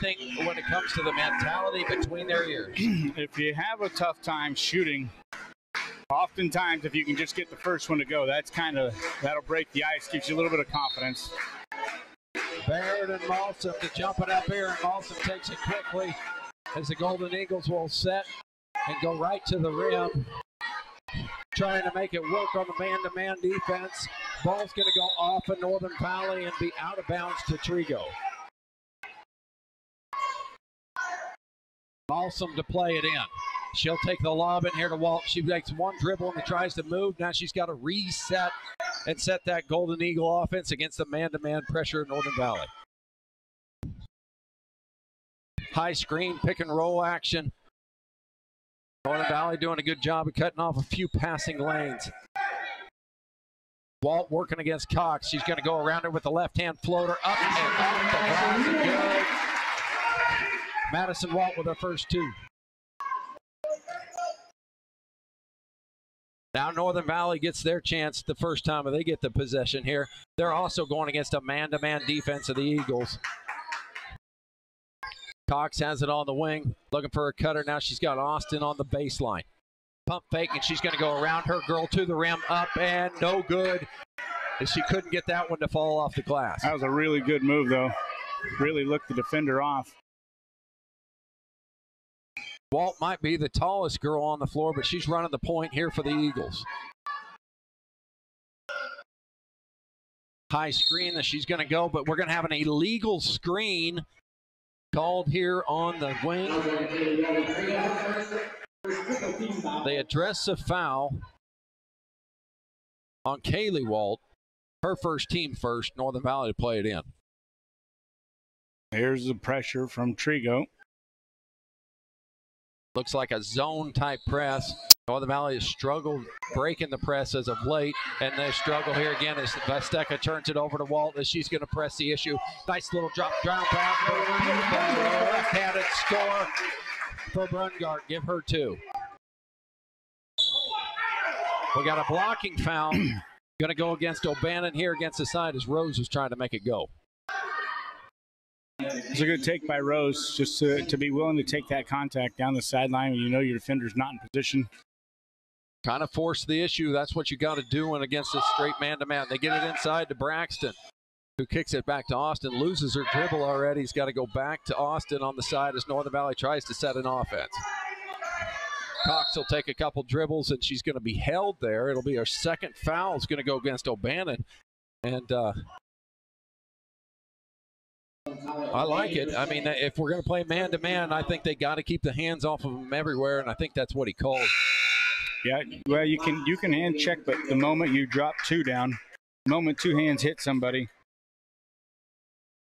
thing when it comes to the mentality between their ears. If you have a tough time shooting, oftentimes if you can just get the first one to go, that'll break the ice, gives you a little bit of confidence. Baird and Malsom to jump it up here, and Malsom takes it quickly as the Golden Eagles will set and go right to the rim, trying to make it work on the man-to-man defense. Ball's going to go off of Northern Valley and be out of bounds to Trego. Malsom to play it in. She'll take the lob in here to Walt. She makes one dribble and tries to move. Now she's got to reset and set that Golden Eagle offense against the man-to-man pressure in Northern Valley. High screen, pick and roll action. Northern Valley doing a good job of cutting off a few passing lanes. Walt working against Cox. She's going to go around her with the left-hand floater up and off the glass and good. Madison Walt with her first two. Now Northern Valley gets their chance the first time they get the possession here. They're also going against a man-to-man defense of the Eagles. Cox has it on the wing, looking for a cutter. Now she's got Austin on the baseline. Pump fake, and she's going to go around her girl to the rim, up and no good. And she couldn't get that one to fall off the glass. That was a really good move, though. Really looked the defender off. Walt might be the tallest girl on the floor, but she's running the point here for the Eagles. High screen that she's going to go, but we're going to have an illegal screen called here on the wing. They address a foul on Kaylee Walt. Her first team first, Northern Valley to play it in. Here's the pressure from Trego. Looks like a zone-type press. Northern Valley has struggled breaking the press as of late, and they struggle here again as Vesteka turns it over to Walt as she's going to press the issue. Nice little drop down pass. Left-handed score for Brungart. Give her two. We got a blocking foul. Going to go against O'Bannon here against the side as Rose is trying to make it go. It's a good take by Rose, just to be willing to take that contact down the sideline when you know your defender's not in position. Kind of force the issue. That's what you got to do when against a straight man-to-man. They get it inside to Braxton, who kicks it back to Austin, loses her dribble already. He's got to go back to Austin on the side as Northern Valley tries to set an offense. Cox will take a couple dribbles, and she's going to be held there. It'll be her second foul. It's going to go against O'Bannon. And I like it. I mean, if we're going to play man-to-man, I think they got to keep the hands off of him everywhere, and I think that's what he called. Yeah, well, you can hand check, but the moment you drop two down, the moment two hands hit somebody,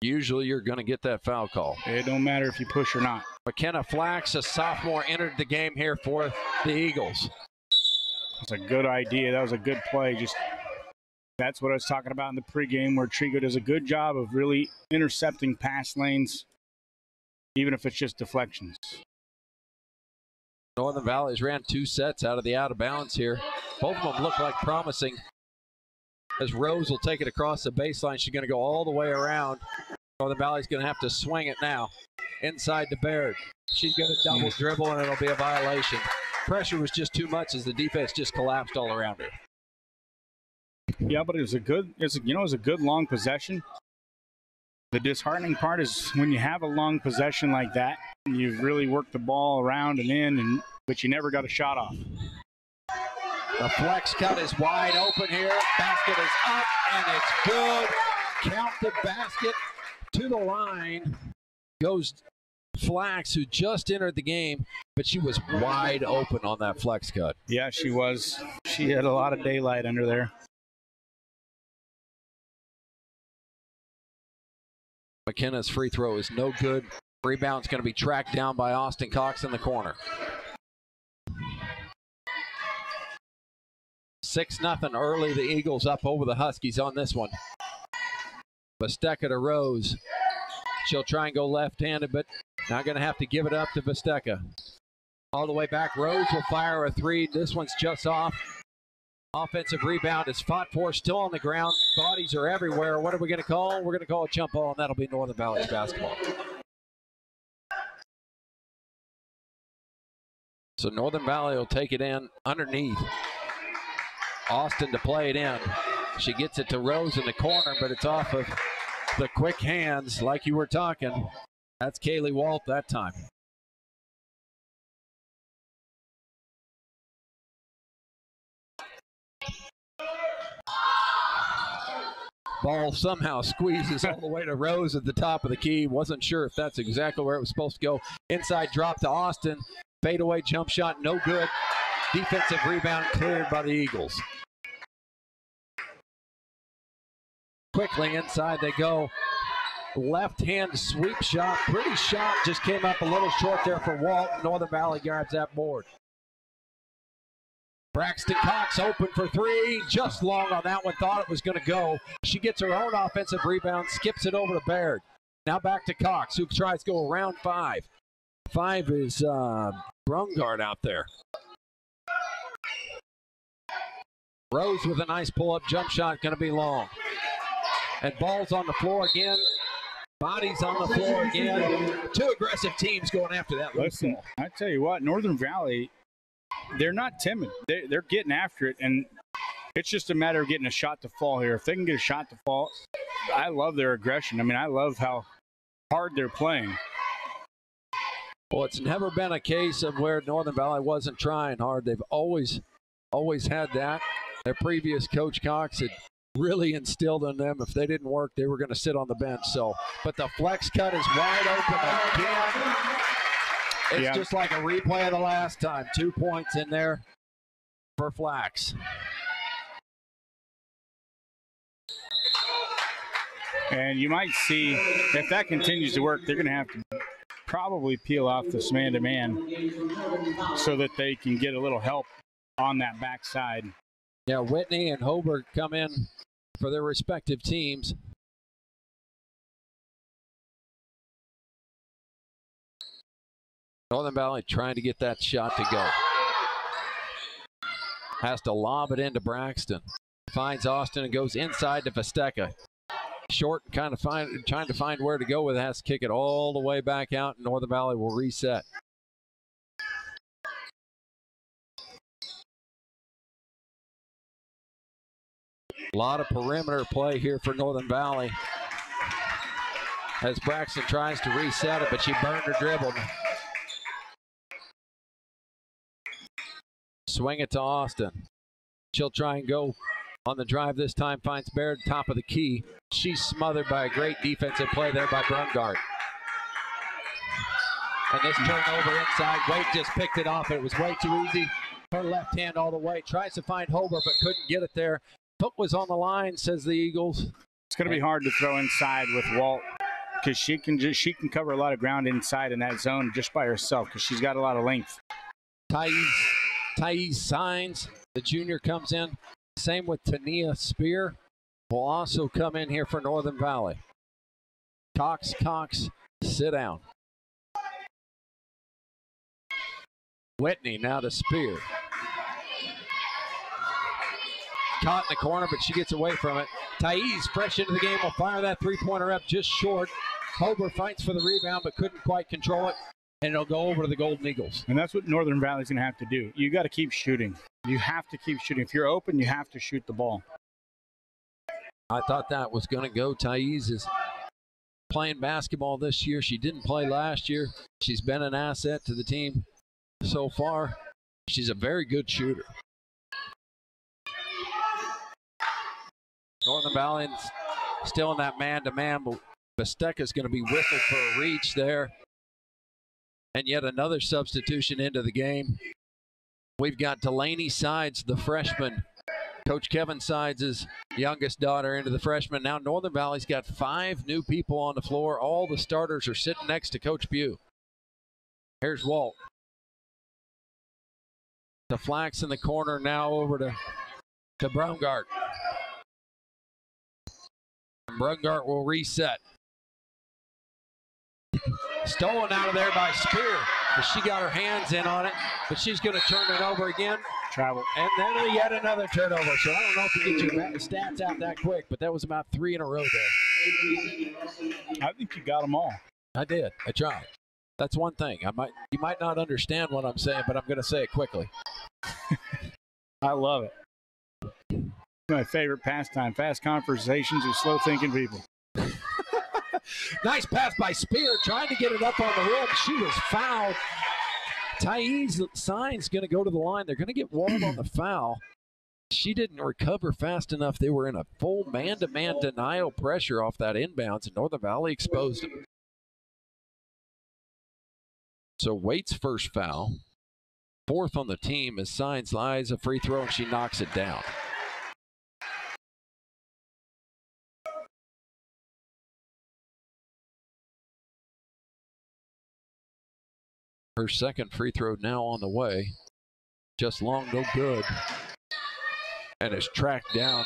usually you're going to get that foul call. It don't matter if you push or not. McKenna Flax, a sophomore, entered the game here for the Eagles. That's a good idea. That was a good play. That's what I was talking about in the pregame, where Trego does a good job of really intercepting pass lanes, even if it's just deflections. Northern Valley's ran two sets out of the out of bounds here. Both of them look like promising. As Rose will take it across the baseline, she's going to go all the way around. Northern Valley's going to have to swing it now. Inside to Baird. She's going to double dribble, and it'll be a violation. Pressure was just too much as the defense just collapsed all around her. Yeah, but it was a good long possession. The disheartening part is when you have a long possession like that, you've really worked the ball around and in, but you never got a shot off. The flex cut is wide open here. Basket is up, and it's good. Count the basket to the line. Goes Flax, who just entered the game, but she was wide open on that flex cut. Yeah, she was. She had a lot of daylight under there. McKenna's free throw is no good. Rebound's going to be tracked down by Austin Cox in the corner. 6-0 early. The Eagles up over the Huskies on this one. Vesteka to Rose. She'll try and go left-handed, but not going to have to give it up to Vesteka. All the way back. Rose will fire a three. This one's just off. Offensive rebound is fought for, still on the ground. Bodies are everywhere. What are we going to call? We're going to call a jump ball, and that'll be Northern Valley's basketball. So Northern Valley will take it in underneath. Austin to play it in. She gets it to Rose in the corner, but it's off of the quick hands like you were talking. That's Kaylee Walt that time. Ball somehow squeezes all the way to Rose at the top of the key. Wasn't sure if that's exactly where it was supposed to go. Inside drop to Austin. Fadeaway jump shot, no good. Defensive rebound cleared by the Eagles. Quickly inside they go. Left hand sweep shot. Pretty shot. Just came up a little short there for Walt. Northern Valley grabs that board. Braxton Cox open for three. Just long on that one. Thought it was going to go. She gets her own offensive rebound. Skips it over to Baird. Now back to Cox, who tries to go around 5. 5 is Brungard out there. Rose with a nice pull-up jump shot. Going to be long. And ball's on the floor again. Bodies on the floor again. 2 aggressive teams going after that. Listen, I tell you what, Northern Valley, they're not timid. They're getting after it, and it's just a matter of getting a shot to fall here. If they can get a shot to fall, I love their aggression. I mean, I love how hard they're playing. Well, it's never been a case of where Northern Valley wasn't trying hard. They've always had that. Their previous coach, Cox, had really instilled in them if they didn't work, they were going to sit on the bench. So, but the flex cut is wide open again. It's just like a replay of the last time. 2 points in there for Flax. And you might see, if that continues to work, they're going to have to probably peel off this man-to-man so that they can get a little help on that backside. Yeah, Whitney and Hobart come in for their respective teams. Northern Valley trying to get that shot to go. Has to lob it into Braxton. Finds Austin and goes inside to Vesteca. Short, trying to find where to go with it. Has to kick it all the way back out, and Northern Valley will reset. A lot of perimeter play here for Northern Valley as Braxton tries to reset it, but she burned her dribble. Swing it to Austin. She'll try and go on the drive this time. Finds Baird top of the key. She's smothered by a great defensive play there by Brungard. And this turnover inside. Wade just picked it off. It was way too easy. Her left hand all the way. Tries to find Hobart, but couldn't get it there. Foot was on the line, says the Eagles. It's going to be hard to throw inside with Walt because she can cover a lot of ground inside in that zone just by herself because she's got a lot of length. Thais Signs, the junior, comes in. Same with Tania Spear, will also come in here for Northern Valley. Cox, sit down. Whitney now to Spear. Caught in the corner, but she gets away from it. Thais, fresh into the game, will fire that three-pointer up just short. Hobart fights for the rebound, but couldn't quite control it, and it'll go over to the Golden Eagles. And that's what Northern Valley's going to have to do. You got to keep shooting. You have to keep shooting. If you're open, you have to shoot the ball. I thought that was going to go. Thais is playing basketball this year. She didn't play last year. She's been an asset to the team so far. She's a very good shooter. Northern Valley still in that man-to-man, but Vesteca's going to be whistled for a reach there. And yet another substitution into the game. We've got Delaney Sides, the freshman. Coach Kevin Sides' youngest daughter, into the freshman. Now Northern Valley's got 5 new people on the floor. All the starters are sitting next to Coach Pugh. Here's Walt. The Flax in the corner, now over to Brungart. Brungart will reset. Stolen out of there by Spear. She got her hands in on it, but she's going to turn it over again. Travel. And then yet another turnover. So I don't know if you get your stats out that quick, but that was about 3 in a row there. I think you got them all. I did. I tried. That's one thing. You might not understand what I'm saying, but I'm going to say it quickly. I love it. My favorite pastime, fast conversations with slow-thinking people. Nice pass by Spear, trying to get it up on the rim. She was fouled. Thais Sign's going to go to the line. They're going to get walled on the foul. She didn't recover fast enough. They were in a full man-to-man denial pressure off that inbounds, and Northern Valley exposed them. So Waite's first foul. Fourth on the team as Signs lies a free throw, and she knocks it down. Her second free throw now on the way. Just long, no good. And is tracked down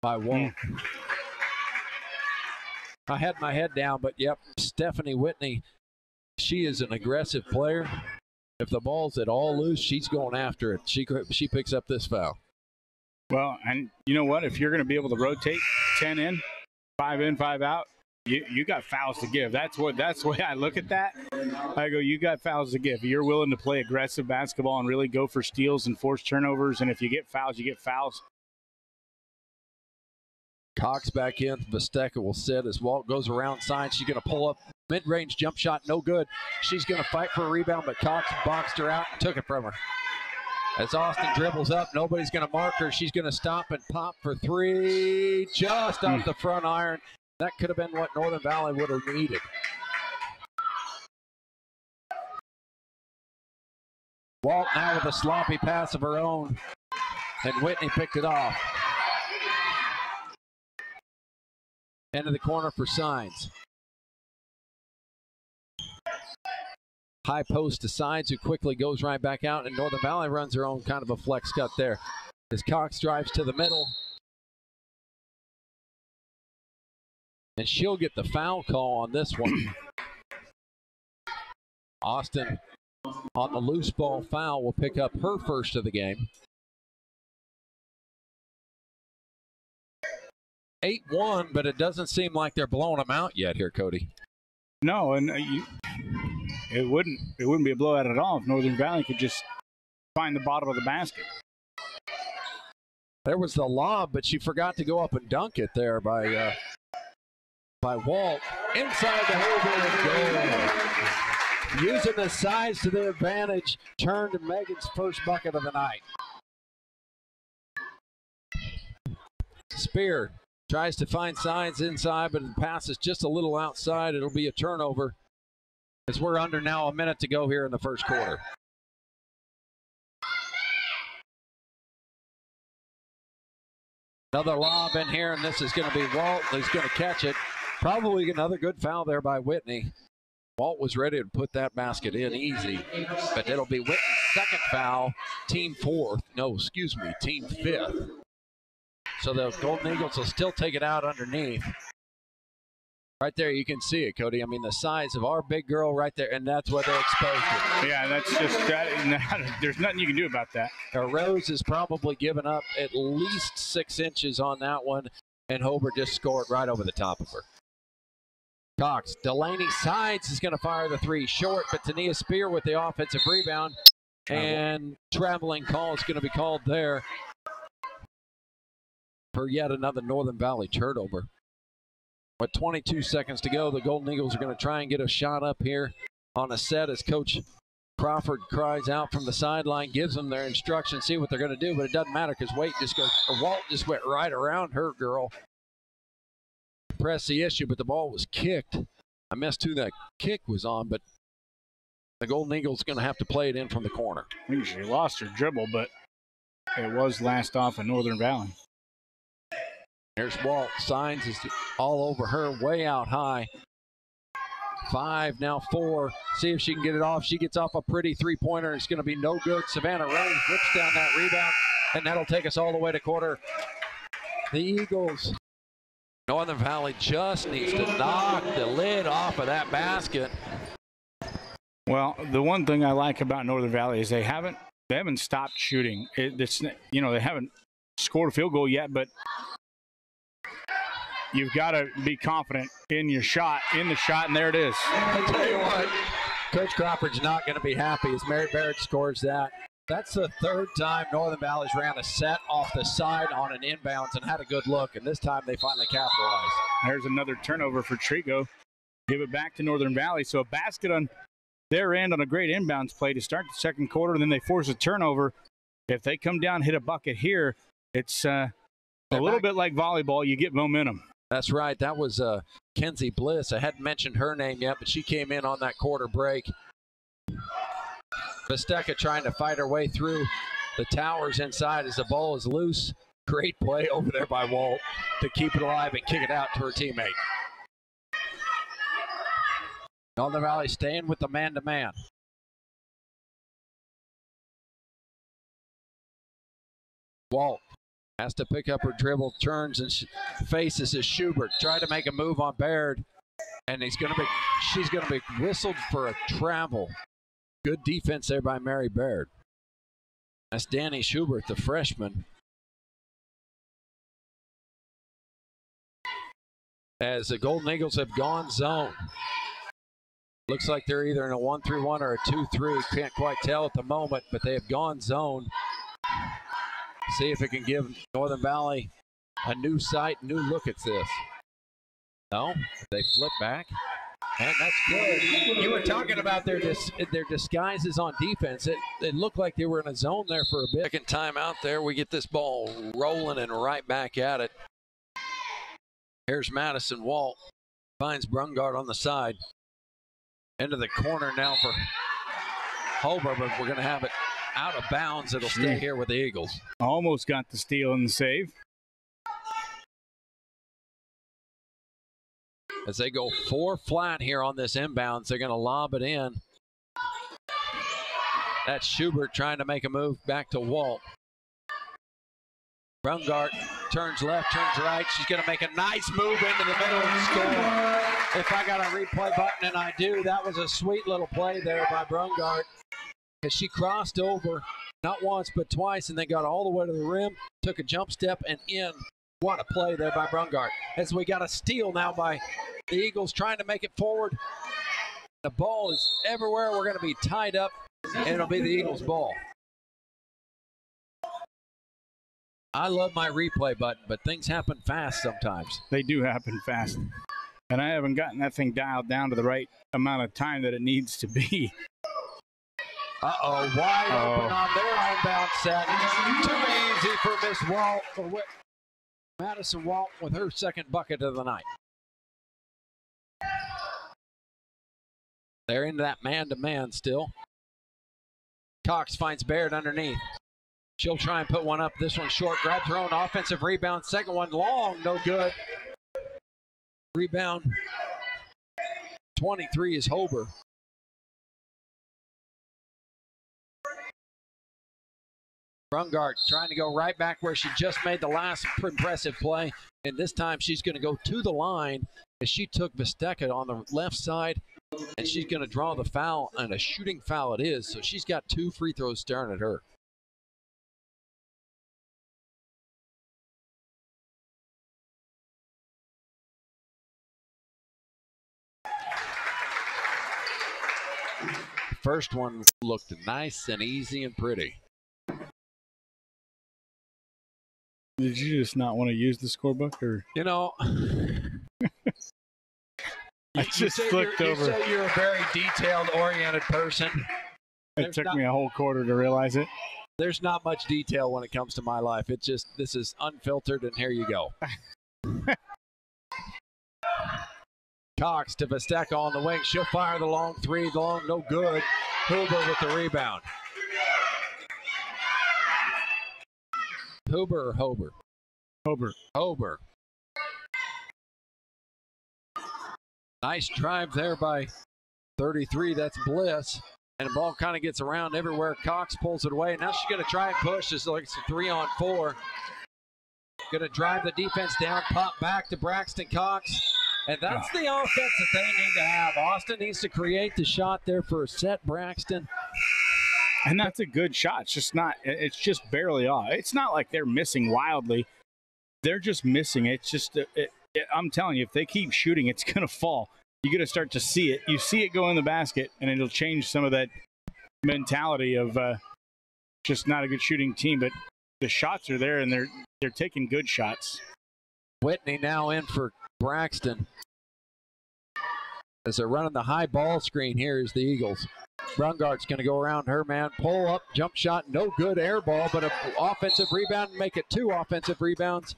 by Walt. I had my head down, but yep, Stephanie Whitney, she is an aggressive player. If the ball's at all loose, she's going after it. She picks up this foul. Well, and you know what? If you're going to be able to rotate 10 in, 5 out, you got fouls to give. That's the way I look at that. I go, you got fouls to give. You're willing to play aggressive basketball and really go for steals and force turnovers. And if you get fouls, you get fouls. Cox back in. Vesteca will sit as Walt goes around Signs. She's going to pull up mid-range jump shot. No good. She's going to fight for a rebound, but Cox boxed her out and took it from her. As Austin dribbles up, nobody's going to mark her. She's going to stop and pop for three. Just off the front iron. That could have been what Northern Valley would have needed. Walt now with a sloppy pass of her own, and Whitney picked it off. Into the corner for Signs. High post to Signs, who quickly goes right back out, and Northern Valley runs her own kind of a flex cut there. As Cox drives to the middle. And she'll get the foul call on this one. Austin on the loose ball foul will pick up her first of the game. 8-1, but it doesn't seem like they're blowing them out yet here, Cody. No, and it wouldn't be a blowout at all if Northern Valley could just find the bottom of the basket. There was the lob, but she forgot to go up and dunk it there by Walt. Inside the hole, goal. Using the size to their advantage, turned to Megan's first bucket of the night. Spear tries to find Signs inside, but the pass is just a little outside. It'll be a turnover as we're under now a minute to go here in the first quarter. Another lob in here, and this is going to be Walt. He's going to catch it. Probably another good foul there by Whitney. Walt was ready to put that basket in easy, but it'll be Whitney's second foul, team fifth. So the Golden Eagles will still take it out underneath. Right there, you can see it, Cody. I mean, the size of our big girl right there, and that's where they're exposed to. Yeah, that's just there's nothing you can do about that. Rose has probably given up at least 6 inches on that one, and Hobart just scored right over the top of her. Cox, Delaney Sides is going to fire the three short, but Tania Spear with the offensive rebound, and traveling call is going to be called there for yet another Northern Valley turnover. With 22 seconds to go, the Golden Eagles are going to try and get a shot up here on a set as Coach Crawford cries out from the sideline, gives them their instructions, see what they're going to do, but it doesn't matter because Walt just went right around her girl. Press the issue, but the ball was kicked. I missed who that kick was on, but the Golden Eagles going to have to play it in from the corner. I think she lost her dribble, but it was last off of Northern Valley. There's Walt. Signs is all over her, way out high. 5, now 4. See if she can get it off. She gets off a pretty three-pointer. It's going to be no good. Savannah Rose rips down that rebound, and that'll take us all the way to quarter. The Eagles. Northern Valley just needs to knock the lid off of that basket. Well, the one thing I like about Northern Valley is they haven't stopped shooting. They haven't scored a field goal yet, but you've got to be confident in your shot, and there it is. I tell you what, Coach Crawford's not going to be happy as Mary Barrett scores that. That's the third time Northern Valley's ran a set off the side on an inbounds and had a good look, and this time they finally capitalized. There's another turnover for Trego. Give it back to Northern Valley. So a basket on their end on a great inbounds play to start the second quarter, and then they force a turnover. If they come down, hit a bucket here, it's a little bit like volleyball. You get momentum. That's right. That was Kenzie Bliss. I hadn't mentioned her name yet, but she came in on that quarter break. Vesteka trying to fight her way through the towers inside as the ball is loose. Great play over there by Walt to keep it alive and kick it out to her teammate. Northern Valley staying with the man-to-man. Walt has to pick up her dribble, turns and faces as Schubert. Tried to make a move on Baird, and she's going to be whistled for a travel. Good defense there by Mary Baird. That's Danny Schubert, the freshman. As the Golden Eagles have gone zone. Looks like they're either in a 1-3-1 or a 2-3. Can't quite tell at the moment, but they have gone zone. See if it can give Northern Valley a new sight, new look at this. No, they flip back. And that's good. You were talking about their disguises on defense. It looked like they were in a zone there for a bit. Second time out there, we get this ball rolling and right back at it. Here's Madison Walt. Finds Brungard on the side. Into the corner now for Hober, but we're going to have it out of bounds. It'll stay here with the Eagles. Almost got the steal and the save. As they go 4 flat here on this inbounds, they're going to lob it in. That's Schubert trying to make a move back to Walt. Brungart turns left, turns right. She's going to make a nice move into the middle and score. If I got a replay button, and I do, that was a sweet little play there by Brungart. As she crossed over, not once but twice, and then got all the way to the rim, took a jump step and in. What a play there by Brungart. As we got a steal now by the Eagles trying to make it forward. The ball is everywhere. We're going to be tied up, and it'll be the Eagles' ball. I love my replay button, but things happen fast sometimes. They do happen fast. And I haven't gotten that thing dialed down to the right amount of time that it needs to be. Uh-oh, wide open on their inbound set. Too easy for Miss Walt, for Madison Walt with her second bucket of the night. They're into that man-to-man still. Cox finds Baird underneath. She'll try and put one up. This one short. Grabs her own offensive rebound. Second one long. No good. Rebound. 23 is Hober. Brungart trying to go right back where she just made the last impressive play. And this time she's going to go to the line as she took Vesteka on the left side. And she's going to draw the foul, and a shooting foul it is. So she's got 2 free throws staring at her. First one looked nice and easy and pretty. Did you just not want to use the scorebook, or? You know, I just looked over. You say you're a very detailed-oriented person. It took me a whole quarter to realize it. There's not much detail when it comes to my life. It's just, this is unfiltered, and here you go. Cox to Vesteka on the wing. She'll fire the long three. Long, no good. Huber with the rebound. Huber or Hober? Hober. Hober. Nice drive there by 33. That's Bliss. And the ball kind of gets around everywhere. Cox pulls it away. Now she's going to try and push. It's like it's a 3-on-4. Going to drive the defense down. Pop back to Braxton Cox. And that's the offense that they need to have. Austin needs to create the shot there for a set Braxton. And that's a good shot. It's just barely off. It's not like they're missing wildly. They're just missing. It's just, I'm telling you, if they keep shooting, it's going to fall. You're going to start to see it. You see it go in the basket, and it'll change some of that mentality of just not a good shooting team. But the shots are there, and they're taking good shots. Whitney now in for Braxton. As they're running the high ball screen here is the Eagles. Brungart's going to go around her man, pull up, jump shot, no good, air ball, but an offensive rebound, make it 2 offensive rebounds.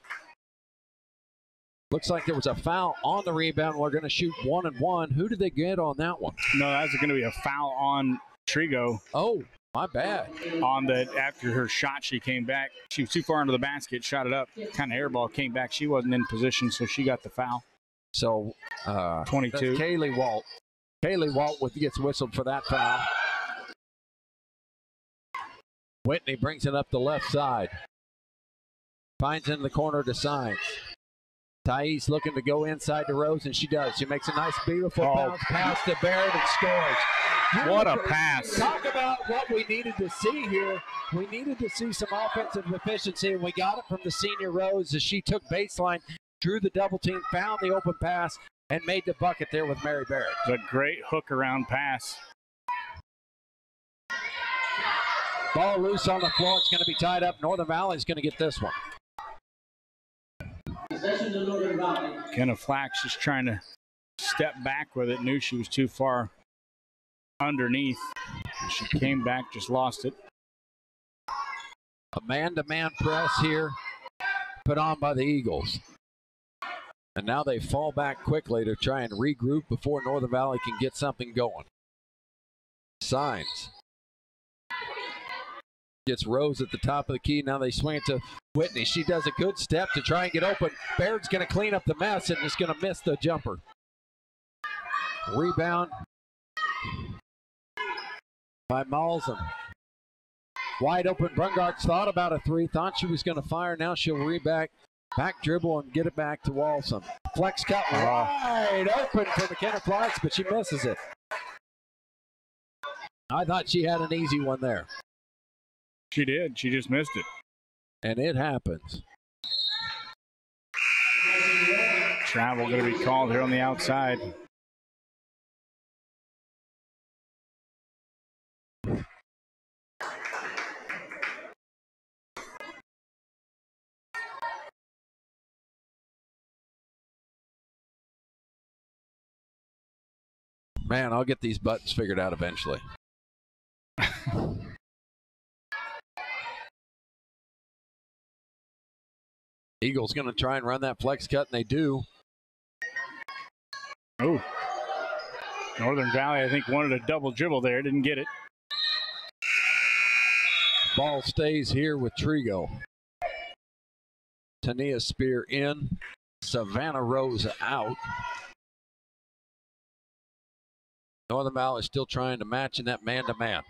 Looks like there was a foul on the rebound. We're going to shoot 1 and 1. Who did they get on that one? No, that's going to be a foul on Trego. Oh, my bad. On that, after her shot, she came back. She was too far into the basket, shot it up, kind of air ball, came back. She wasn't in position, so she got the foul. So 22. Kaylee Walt. Kaylee Walt gets whistled for that foul. Whitney brings it up the left side. Finds in the corner to Signs. Thais looking to go inside to Rose, and she does. She makes a nice, beautiful bounce pass to Barrett and scores. What a pass. Talk about what we needed to see here. We needed to see some offensive efficiency, and we got it from the senior Rose as she took baseline, drew the double team, found the open pass, and made the bucket there with Mary Barrett. It's a great hook around pass. Ball loose on the floor. It's going to be tied up. Northern Valley's going to get this one. Kenna Flax just trying to step back with it. Knew she was too far underneath. She came back, just lost it. A man-to-man press here put on by the Eagles. And now they fall back quickly to try and regroup before Northern Valley can get something going. Signs. Gets Rose at the top of the key. Now they swing it to Whitney. She does a good step to try and get open. Baird's going to clean up the mess and is going to miss the jumper. Rebound by Malzahn. Wide open. Brungart's thought about a 3. Thought she was going to fire. Now she'll back dribble and get it back to Walson. Flex cut wide open for McKenna Flex, but she misses it. I thought she had an easy one there. She did. She just missed it. And it happens. Travel going to be called here on the outside. Man, I'll get these buttons figured out eventually. Eagles going to try and run that flex cut, and they do. Oh. Northern Valley, I think, wanted a double dribble there. Didn't get it. Ball stays here with Trego. Tania Spear in. Savannah Rose out. Northern Valley is still trying to match in that man-to-man.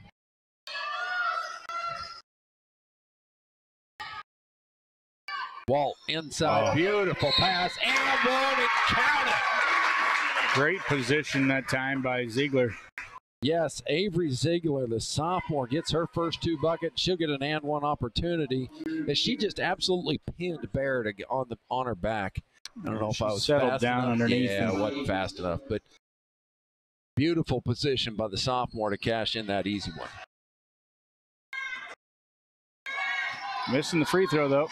Walt inside, beautiful pass, and one, and count it. Great position that time by Ziegler. Yes, Avery Ziegler, the sophomore, gets her first 2 buckets. She'll get an and 1 opportunity. As she just absolutely pinned Barrett on her back. I don't know if I was settled fast down enough. underneath. Yeah, it wasn't fast enough, but beautiful position by the sophomore to cash in that easy one. Missing the free throw, though.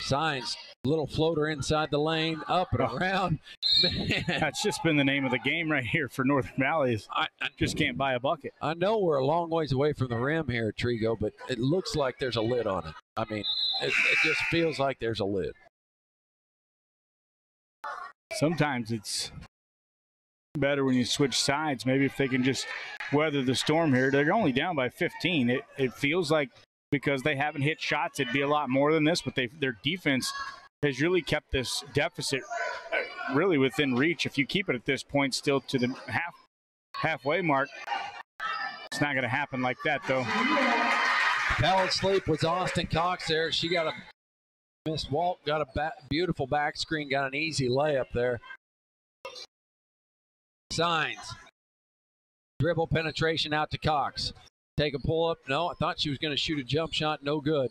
Signs, little floater inside the lane, up and around. Man. That's just been the name of the game right here for Northern Valley. I just can't buy a bucket. I know we're a long ways away from the rim here at Trego, but it looks like there's a lid on it. I mean, it just feels like there's a lid. Sometimes it's better when you switch sides. Maybe if they can just weather the storm here. They're only down by 15. It feels like, because they haven't hit shots, it'd be a lot more than this, but their defense has really kept this deficit really within reach. If you keep it at this point still to the halfway mark, it's not going to happen like that, though. Fell asleep was Austin Cox there. She got a miss. Walt got a beautiful back screen, got an easy layup there. Signs. Dribble penetration out to Cox. Take a pull up. No, I thought she was going to shoot a jump shot. No good.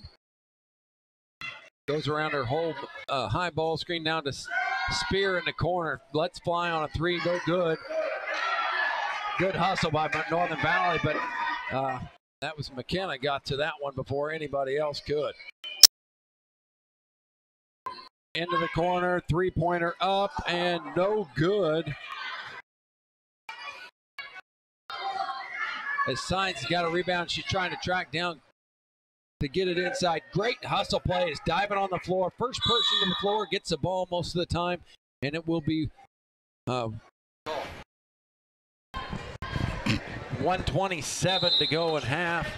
Goes around her whole high ball screen down to Spear in the corner. Let's fly on a three. No good. Good hustle by Northern Valley, but that was McKenna got to that one before anybody else could. Into the corner, three-pointer up, and no good. As Science got a rebound, she's trying to track down to get it inside. Great hustle play. Is diving on the floor. First person to the floor gets the ball most of the time, and it will be 1:27 to go in half.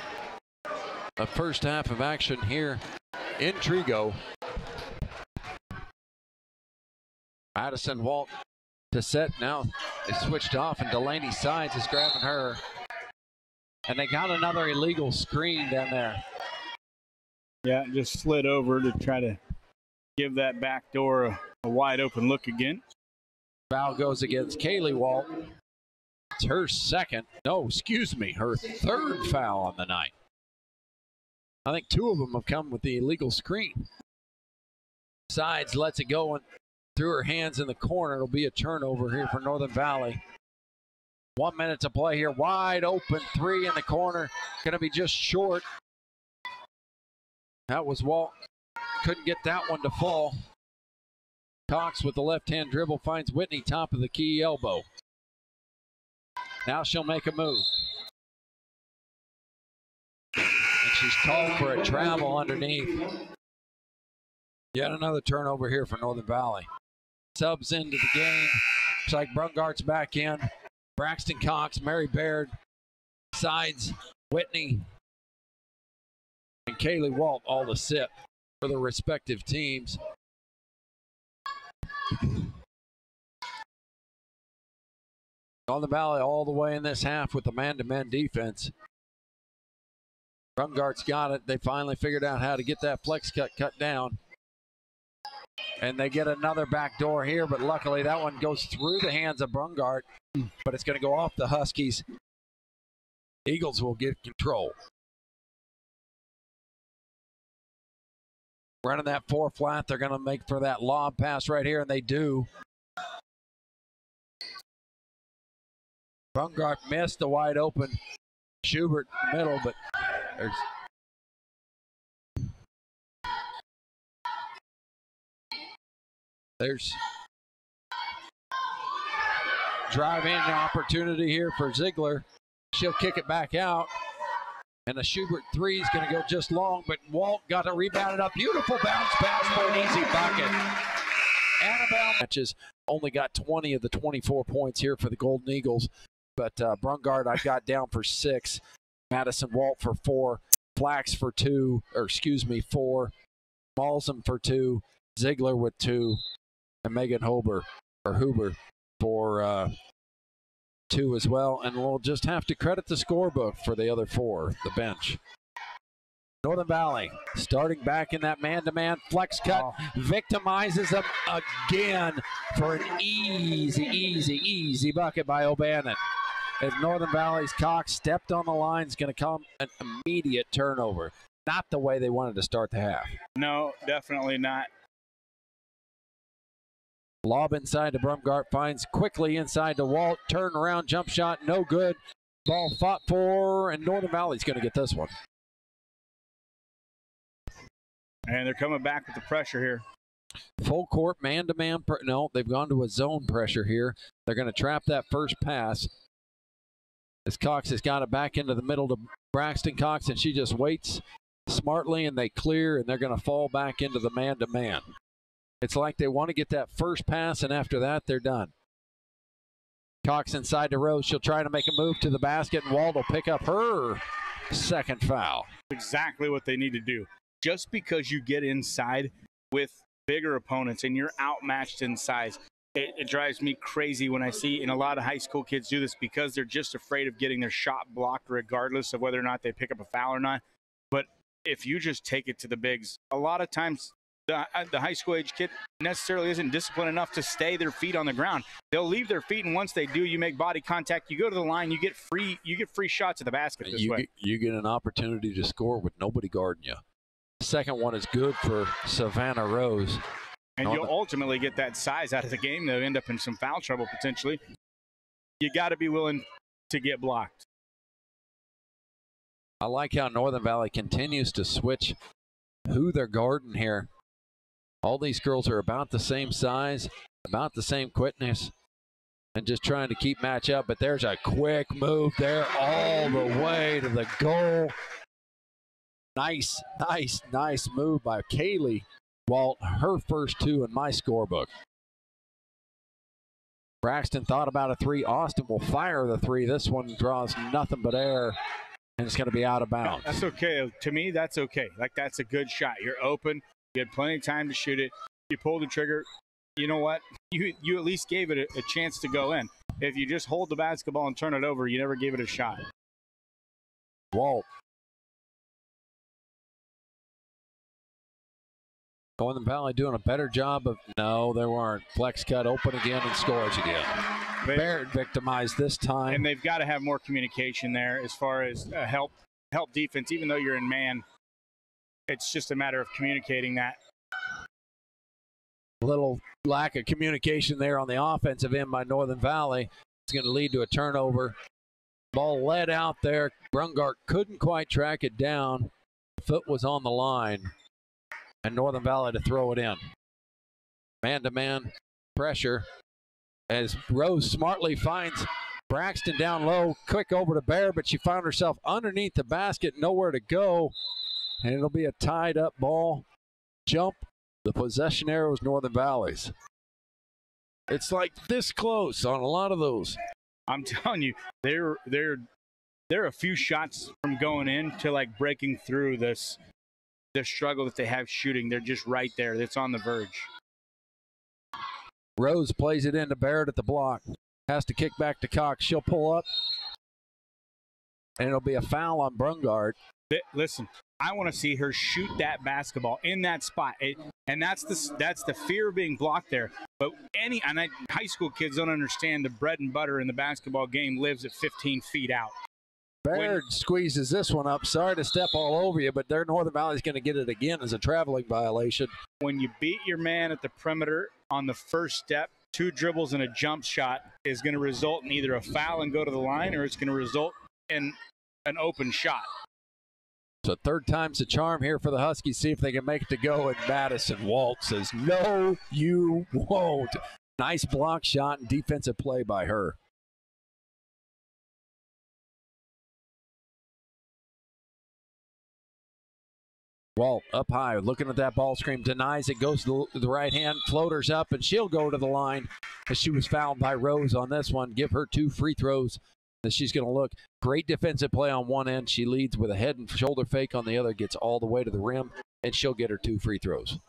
The first half of action here in Trego. Madison Walt to set now. They switched off, and Delaney Sides is grabbing her. And they got another illegal screen down there. Yeah, just slid over to try to give that back door a wide open look again. Foul goes against Kaylee Walt. It's her second, no, excuse me, her third foul on the night. I think two of them have come with the illegal screen. Sides lets it go and through her hands in the corner. It'll be a turnover here for Northern Valley. 1 minute to play here. Wide open three in the corner. Going to be just short. That was Walt. Couldn't get that one to fall. Cox with the left-hand dribble finds Whitney top of the key elbow. Now she'll make a move. And she's called for a travel underneath. Yet another turnover here for Northern Valley. Subs into the game. Looks like Brungart's back in. Braxton Cox, Mary Baird, Sides, Whitney, and Kaylee Walt all to sit for their respective teams. On the Valley all the way in this half with the man-to-man defense. Brungart's got it. They finally figured out how to get that flex cut down. And they get another back door here, but luckily that one goes through the hands of Brungart, but it's going to go off the Huskies. Eagles will get control. Running that four flat, they're going to make for that lob pass right here, and they do. Brungart missed the wide open Schubert middle, but there's drive-in opportunity here for Ziegler. She'll kick it back out. And the Schubert three is going to go just long, but Walt got to rebound it up. Beautiful bounce pass for an easy bucket. Annabelle matches only got 20 of the 24 points here for the Golden Eagles, but Brungart I got down for 6. Madison Walt for 4. Flax for 2, or excuse me, 4. Malzum for 2. Ziegler with 2. And Megan Huber for 2 as well. And we'll just have to credit the scorebook for the other 4, the bench. Northern Valley starting back in that man-to-man flex cut, victimizes them again for an easy bucket by O'Bannon. As Northern Valley's Cox stepped on the line, is going to come an immediate turnover. Not the way they wanted to start the half. No, definitely not. Lob inside to Brungart, finds quickly inside to Walt. Turn around, jump shot, no good. Ball fought for, and Northern Valley's going to get this one. And they're coming back with the pressure here. Full court, man-to-man. No, they've gone to a zone pressure here. They're going to trap that first pass. As Cox has got it back into the middle to Braxton Cox, and she just waits smartly, and they clear, and they're going to fall back into the man-to-man. It's like they want to get that first pass, and after that, they're done. Cox inside the row. She'll try to make a move to the basket, and Wald will pick up her second foul. Exactly what they need to do. Just because you get inside with bigger opponents and you're outmatched in size, it drives me crazy when I see, and a lot of high school kids do this because they're just afraid of getting their shot blocked regardless of whether or not they pick up a foul or not. But if you just take it to the bigs, a lot of times the high school age kid necessarily isn't disciplined enough to stay their feet on the ground. They'll leave their feet, and once they do, you make body contact, you go to the line, you get free shots at the basket this way. You get an opportunity to score with nobody guarding you. Second one is good for Savannah Rose. And you'll ultimately get that size out of the game. They'll end up in some foul trouble potentially. You got to be willing to get blocked. I like how Northern Valley continues to switch who they're guarding here. All these girls are about the same size, about the same quickness, and just trying to keep match up. But there's a quick move there all the way to the goal. Nice move by Kaylee Walt, her first two in my scorebook. Braxton thought about a three. Austin will fire the three. This one draws nothing but air, and it's going to be out of bounds. That's okay. To me, that's okay. Like, that's a good shot. You're open. You had plenty of time to shoot it. You pulled the trigger. You know what? You at least gave it a chance to go in. If you just hold the basketball and turn it over, you never gave it a shot. Walt. Northern Valley doing a better job of, no, they weren't. Flex cut, open again, and scores again. Barrett victimized this time. And they've got to have more communication there as far as help defense. Even though you're in man, it's just a matter of communicating that. A little lack of communication there on the offensive end by Northern Valley. It's going to lead to a turnover. Ball led out there. Brungart couldn't quite track it down. Foot was on the line. And Northern Valley to throw it in. Man-to-man pressure as Rose smartly finds Braxton down low. Quick over to Bear, but she found herself underneath the basket, nowhere to go. And it'll be a tied-up ball. Jump. The possession arrow is Northern Valley's. It's like this close on a lot of those. I'm telling you, they're a few shots from going in to like breaking through this. The struggle that they have shooting, they're just right there. That's on the verge. Rose plays it into Barrett at the block. Has to kick back to Cox. She'll pull up. And it'll be a foul on Brungart. Listen, I want to see her shoot that basketball in that spot. And that's the fear of being blocked there. But high school kids don't understand the bread and butter in the basketball game lives at 15 feet out. Baird squeezes this one up. Sorry to step all over you, but their Northern Valley's going to get it again as a traveling violation. When you beat your man at the perimeter on the first step, 2 dribbles and a jump shot is going to result in either a foul and go to the line, or it's going to result in an open shot. So third time's the charm here for the Huskies. See if they can make it to go. And Madison Walt says, no, you won't. Nice block shot and defensive play by her. Walt up high, looking at that ball screen, denies it, goes to the right hand, floaters up, and she'll go to the line as she was fouled by Rose on this one. Give her 2 free throws that she's going to look. Great defensive play on one end. She leads with a head and shoulder fake on the other, gets all the way to the rim, and she'll get her 2 free throws.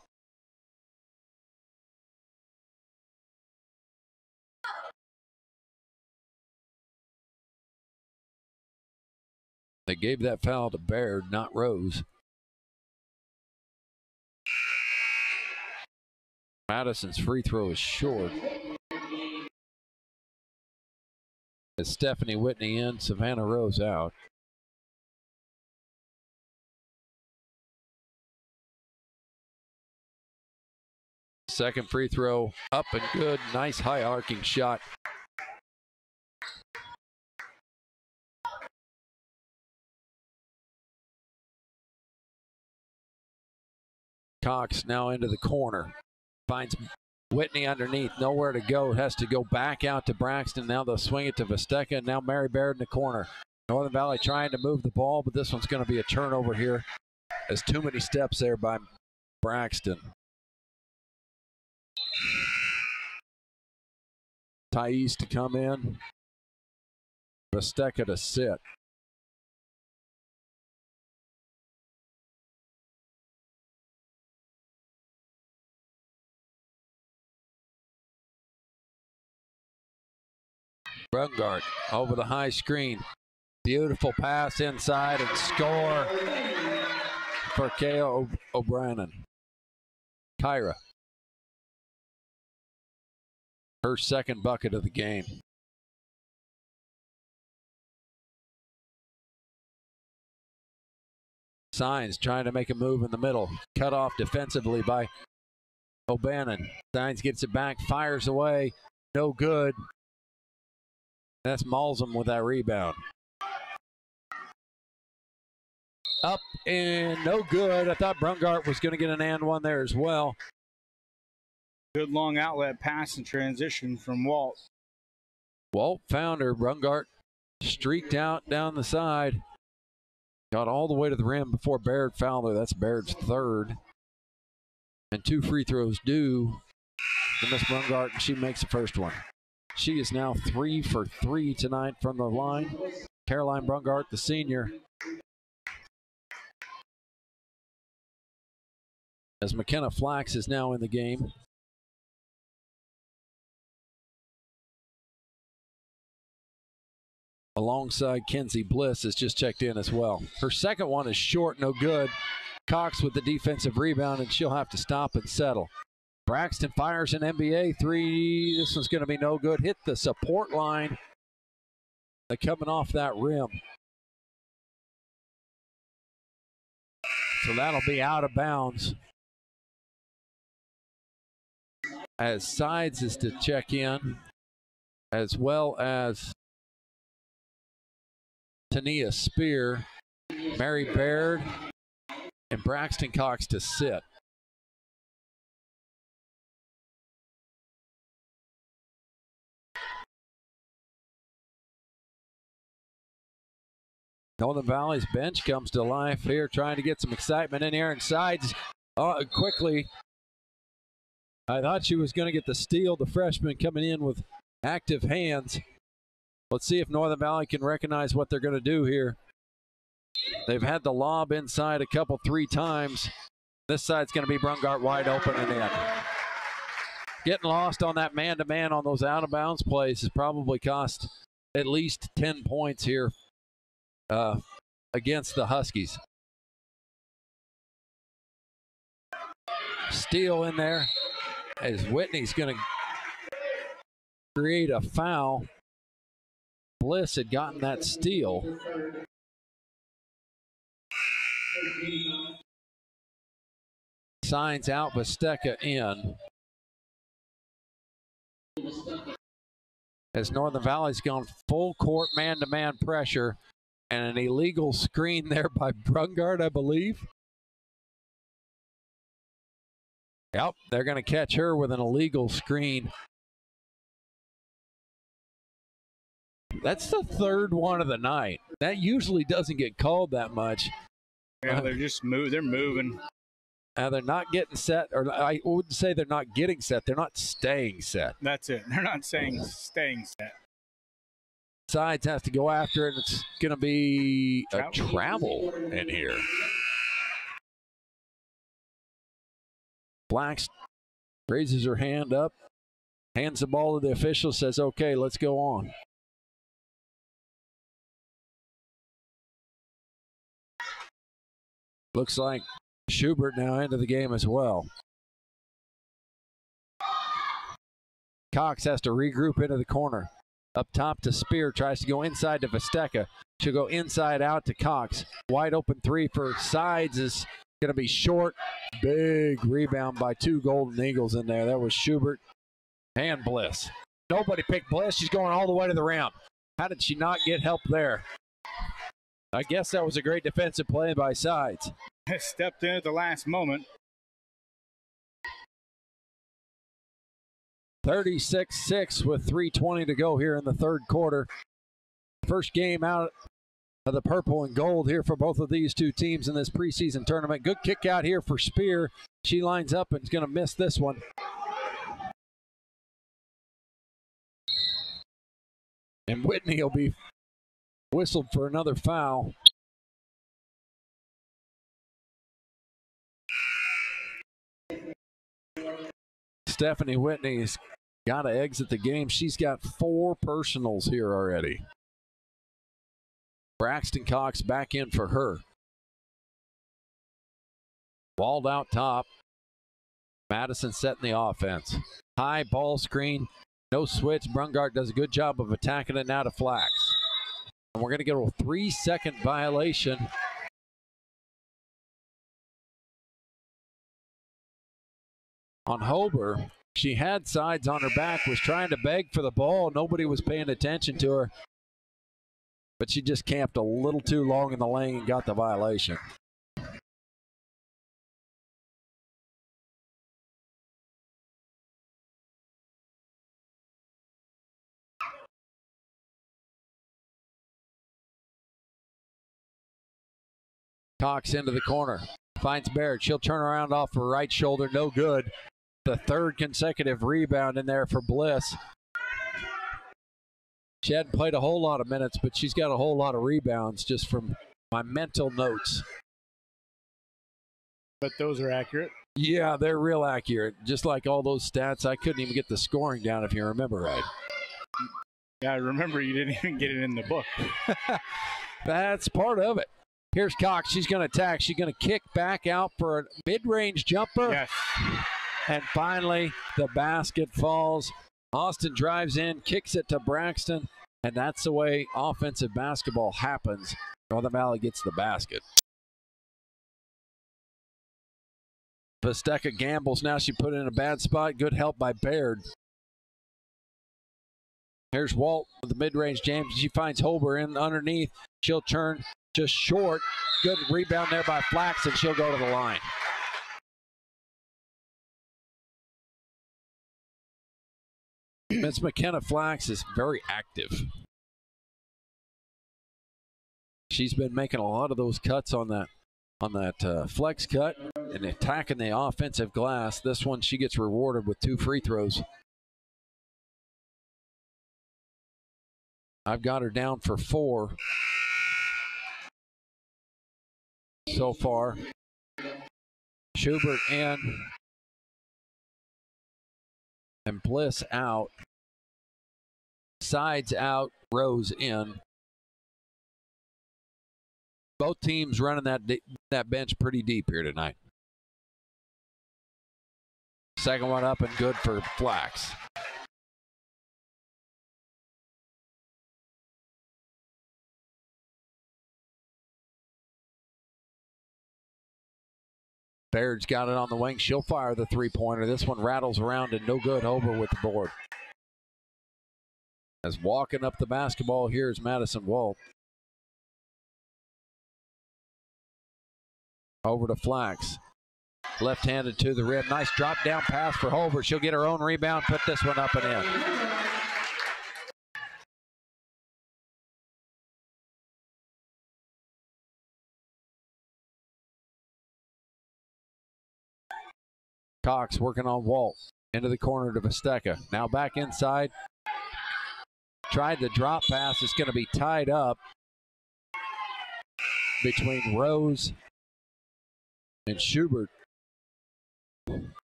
They gave that foul to Baird, not Rose. Madison's free throw is short. As Stephanie Whitney in, Savannah Rose out. Second free throw up and good. Nice high arcing shot. Cox now into the corner. Finds Whitney underneath, nowhere to go, has to go back out to Braxton. Now they'll swing it to Vesteca, and now Mary Baird in the corner. Northern Valley trying to move the ball, but this one's going to be a turnover here. There's too many steps there by Braxton. Thais to come in. Vesteca to sit. Brungart over the high screen. Beautiful pass inside and score for Kaya O'Brien. Kyra. Her second bucket of the game. Signs trying to make a move in the middle. Cut off defensively by O'Bannon. Signs gets it back, fires away. No good. That's Malzum with that rebound. Up and no good. I thought Brungart was going to get an and one there as well. Good long outlet pass and transition from Walt. Walt found her. Brungart streaked out down the side. Got all the way to the rim before Baird fouled her. That's Baird's third. And 2 free throws due to Miss Brungart, and she makes the first one. She is now 3 for 3 tonight from the line. Caroline Brungart, the senior. As McKenna Flax is now in the game. Alongside Kenzie Bliss has just checked in as well. Her second one is short, no good. Cox with the defensive rebound, and she'll have to stop and settle. Braxton fires an NBA three. This one's going to be no good. Hit the support line. They're coming off that rim. So that'll be out of bounds. As Sides is to check in, as well as Tania Spear, Mary Baird, and Braxton Cox to sit. Northern Valley's bench comes to life here, trying to get some excitement in here, and Sides quickly. I thought she was going to get the steal, the freshman coming in with active hands. Let's see if Northern Valley can recognize what they're going to do here. They've had the lob inside a couple, 3 times. This side's going to be Brungart wide open and in. Getting lost on that man-to-man on those out-of-bounds plays has probably cost at least 10 points here against the Huskies. Steal in there as Whitney's going to create a foul. Bliss had gotten that steal. Signs out, Basteka in. As Northern Valley's gone full court man-to-man pressure and an illegal screen there by Brungart, I believe. Yep, they're going to catch her with an illegal screen. That's the third one of the night. That usually doesn't get called that much. Yeah, they're just they're moving. They're not getting set, or I wouldn't say they're not getting set. They're not staying set. That's it. They're not saying staying set. Sides has to go after it. It's going to be a travel in here. Flax raises her hand up, hands the ball to the official, says, okay, let's go on. Looks like Schubert now into the game as well. Cox has to regroup into the corner. Up top to Spear, tries to go inside to Vesteka. She'll go inside out to Cox. Wide open three for Sides is going to be short. Big rebound by 2 Golden Eagles in there. That was Schubert and Bliss. Nobody picked Bliss. She's going all the way to the rim. How did she not get help there? I guess that was a great defensive play by Sides. Stepped in at the last moment. 36-6 with 3:20 to go here in the third quarter. First game out of the purple and gold here for both of these two teams in this preseason tournament. Good kick out here for Spear. She lines up and is going to miss this one. And Whitney will be whistled for another foul. Stephanie Whitney's got to exit the game. She's got 4 personals here already. Braxton Cox back in for her. Balled out top. Madison setting the offense. High ball screen. No switch. Brungart does a good job of attacking it now to Flax. And we're going to get a 3-second violation on Hober. She had sides on her back, was trying to beg for the ball. Nobody was paying attention to her. But she just camped a little too long in the lane and got the violation. Cox into the corner. Finds Baird. She'll turn around off her right shoulder. No good. The third consecutive rebound in there for Bliss. She hadn't played a whole lot of minutes, but she's got a whole lot of rebounds just from my mental notes. But those are accurate. Yeah, they're real accurate. Just like all those stats, I couldn't even get the scoring down if you remember right. Yeah, I remember you didn't even get it in the book. That's part of it. Here's Cox. She's going to attack. She's going to kick back out for a mid-range jumper. Yes. And finally, the basket falls. Austin drives in, kicks it to Braxton, and that's the way offensive basketball happens. Northern Valley gets the basket. Vesteca gambles. Now she put it in a bad spot. Good help by Baird. Here's Walt with the mid-range jam. She finds Hober in underneath. She'll turn just short. Good rebound there by Flax, and she'll go to the line. Miss McKenna Flax is very active. She's been making a lot of those cuts on that flex cut and attacking the offensive glass. This one she gets rewarded with 2 free throws. I've got her down for 4 so far. Schubert in and Bliss out. Sides out, Rose in. Both teams running that bench pretty deep here tonight. Second one up and good for Flax. Baird's got it on the wing. She'll fire the three-pointer. This one rattles around and no good. Hober with the board. As walking up the basketball here is Madison Walt. Over to Flax. Left-handed to the rim. Nice drop-down pass for Hober. She'll get her own rebound, put this one up and in. Cox working on Walt. Into the corner to Vesteca. Now back inside. Tried the drop pass. It's going to be tied up between Rose and Schubert.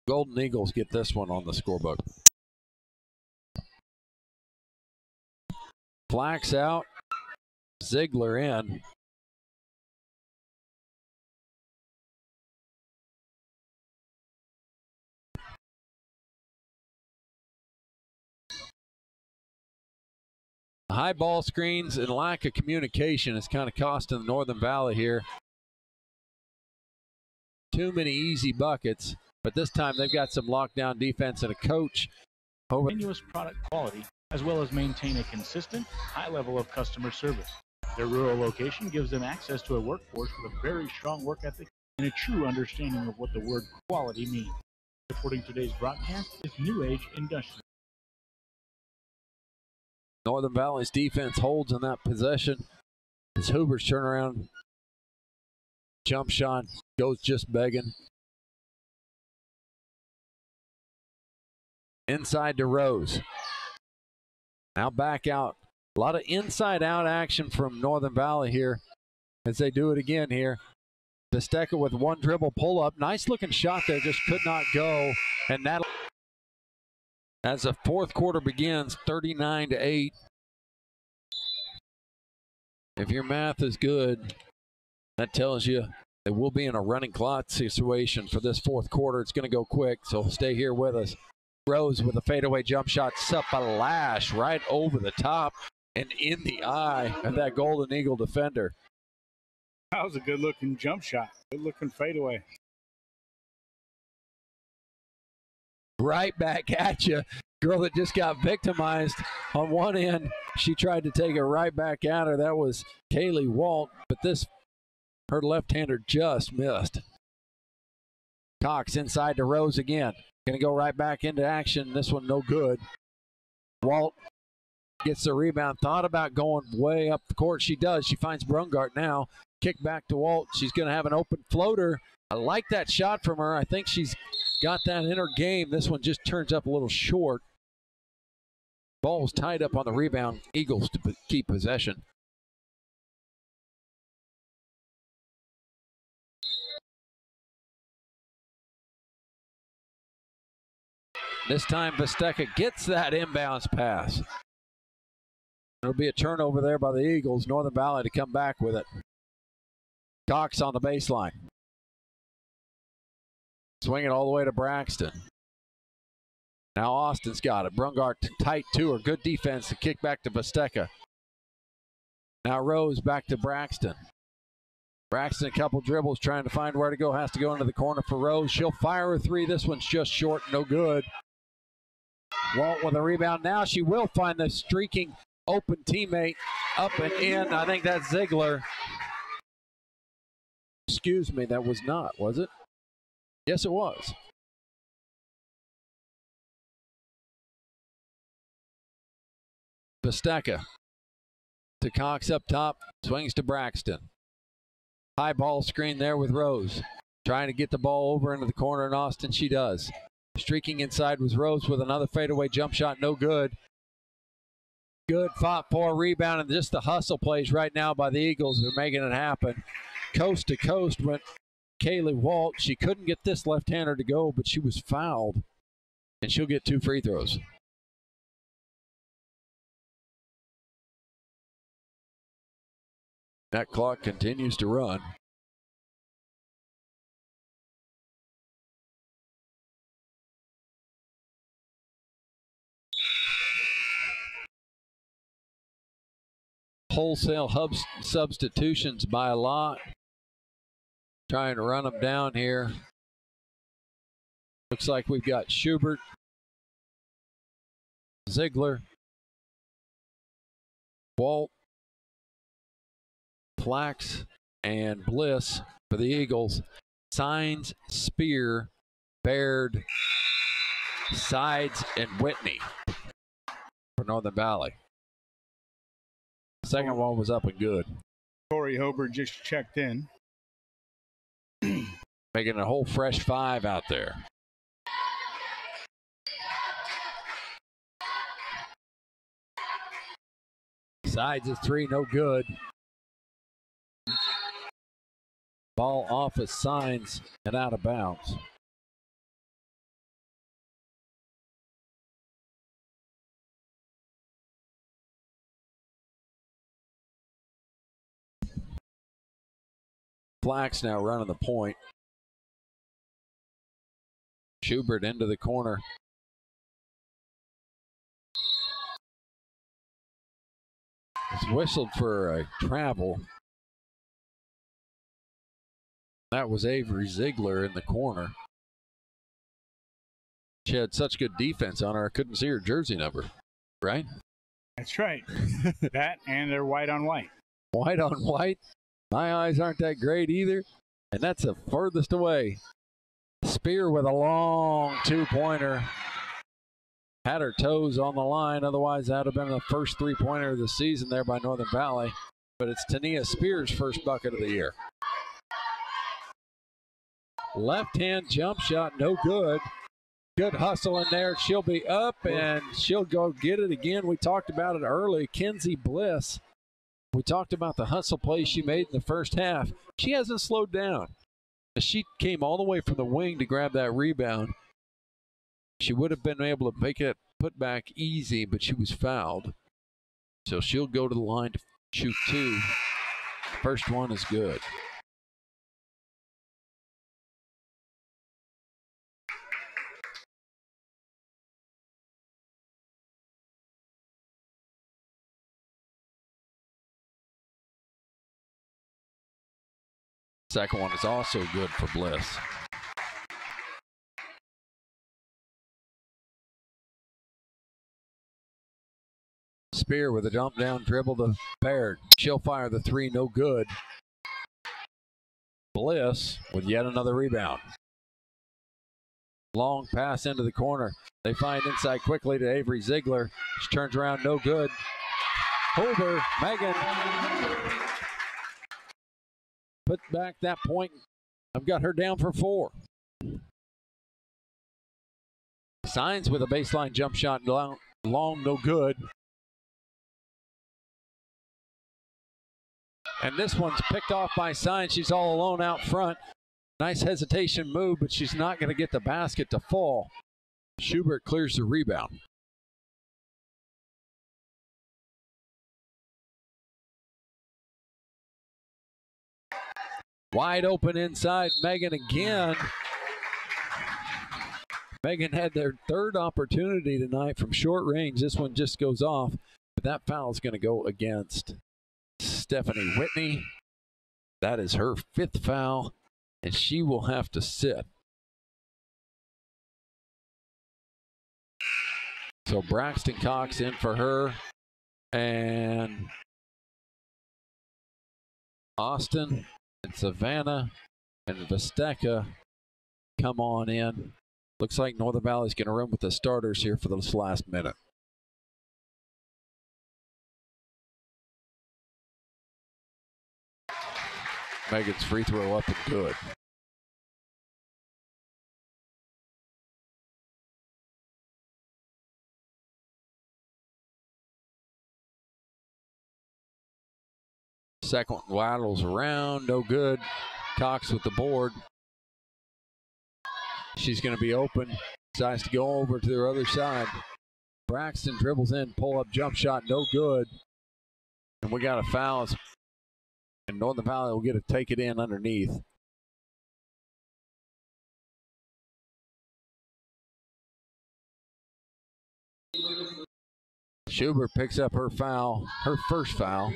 Golden Eagles get this one on the scorebook. Flax out. Ziegler in. High ball screens and lack of communication is kind of costing the Northern Valley here. Too many easy buckets, but this time they've got some lockdown defense and a coach. Continuous product quality, as well as maintain a consistent, high level of customer service. Their rural location gives them access to a workforce with a very strong work ethic and a true understanding of what the word quality means. Supporting today's broadcast is New Age Industrial. Northern Valley's defense holds in that possession. As Hoover's turnaround jump shot goes just begging. Inside to Rose. Now back out. A lot of inside-out action from Northern Valley here as they do it again here. Vesteca with one dribble pull-up. Nice-looking shot there, just could not go. And that, as the fourth quarter begins, 39-8. If your math is good, that tells you that we'll be in a running clock situation for this fourth quarter. It's going to go quick, so stay here with us. Rose with a fadeaway jump shot, splash right over the top and in the eye of that Golden Eagle defender. That was a good-looking jump shot. Good-looking fadeaway. right back at you. Girl that just got victimized on one end, she tried to take it right back at her. That was Kaylee Walt, but her left-hander just missed. Cox inside to Rose again. Going to go right back into action. This one no good. Walt gets the rebound. Thought about going way up the court. She does. She finds Brungart now. Kick back to Walt. She's going to have an open floater. I like that shot from her. I think she's got that in her game. This one just turns up a little short. Ball was tied up on the rebound. Eagles to keep possession. This time Vesteca gets that inbounds pass. It'll be a turnover there by the Eagles. Northern Valley to come back with it. Cox on the baseline. Swing it all the way to Braxton. Now Austin's got it. Brungart tight to her. Good defense to kick back to Vesteca. Now Rose back to Braxton. Braxton a couple dribbles trying to find where to go. Has to go into the corner for Rose. She'll fire a three. This one's just short. No good. Walt with a rebound. Now she will find the streaking open teammate up and in. I think that's Ziegler. Excuse me, that was not, was it? Yes, it was. Vesteca to Cox up top, swings to Braxton. High ball screen there with Rose. Trying to get the ball over into the corner, and Austin she does. Streaking inside was Rose with another fadeaway jump shot, no good. Good fought for rebound, and just the hustle plays right now by the Eagles are making it happen. Coast to coast went Kaylee Walt. She couldn't get this left-hander to go, but she was fouled, and she'll get 2 free throws. That clock continues to run. Wholesale substitutions by a lot. Trying to run them down here. Looks like we've got Schubert, Ziegler, Walt, Plax, and Bliss for the Eagles. Signs, Spear, Baird, Sides, and Whitney for Northern Valley. The second one was up and good. Corey Hobert just checked in. Making a whole fresh 5 out there. Sides of 3, no good. Ball off of Signs and out of bounds. Flax now running the point. Schubert into the corner. It's whistled for a travel. That was Avery Ziegler in the corner. She had such good defense on her, I couldn't see her jersey number, right? That's right. That and they're white on white. White on white. My eyes aren't that great either. And that's the furthest away. Spear with a long 2-pointer. Had her toes on the line. Otherwise, that would have been the first 3-pointer of the season there by Northern Valley. But it's Tania Spear's first bucket of the year. Left-hand jump shot, no good. Good hustle in there. She'll be up, and she'll go get it again. We talked about it early. Kenzie Bliss. We talked about the hustle play she made in the first half. She hasn't slowed down. She came all the way from the wing to grab that rebound. She would have been able to make it put back easy, but she was fouled. So she'll go to the line to shoot 2. First one is good. Second one is also good for Bliss. Spear with a jump down dribble to Baird. She'll fire the three, no good. Bliss with yet another rebound. Long pass into the corner. They find inside quickly to Avery Ziegler. She turns around, no good. Holder, Megan. Put back that point. I've got her down for 4. Signs with a baseline jump shot long, no good. And this one's picked off by Signs. She's all alone out front. Nice hesitation move, but she's not going to get the basket to fall. Schubert clears the rebound. Wide open inside, Megan again. Megan had their 3rd opportunity tonight from short range. This one just goes off, but that foul is going to go against Stephanie Whitney. That is her 5th foul, and she will have to sit. So Braxton Cox in for her, and Austin and Savannah and Vesteca come on in. Looks like Northern Valley's going to run with the starters here for this last minute. Megan's free throw up and good. Second one waddles around, no good. Cox with the board. She's going to be open. Decides to go over to their other side. Braxton dribbles in, pull-up jump shot, no good. And we got a foul. And Northern Valley will get to take it in underneath. Schubert picks up her foul, her 1st foul.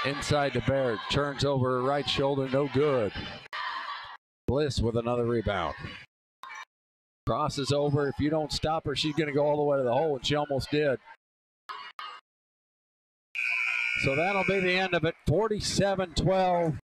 Inside to Baird, turns over her right shoulder, no good. Bliss with another rebound. Crosses over. If you don't stop her, she's going to go all the way to the hole, and she almost did. So that'll be the end of it, 47-12.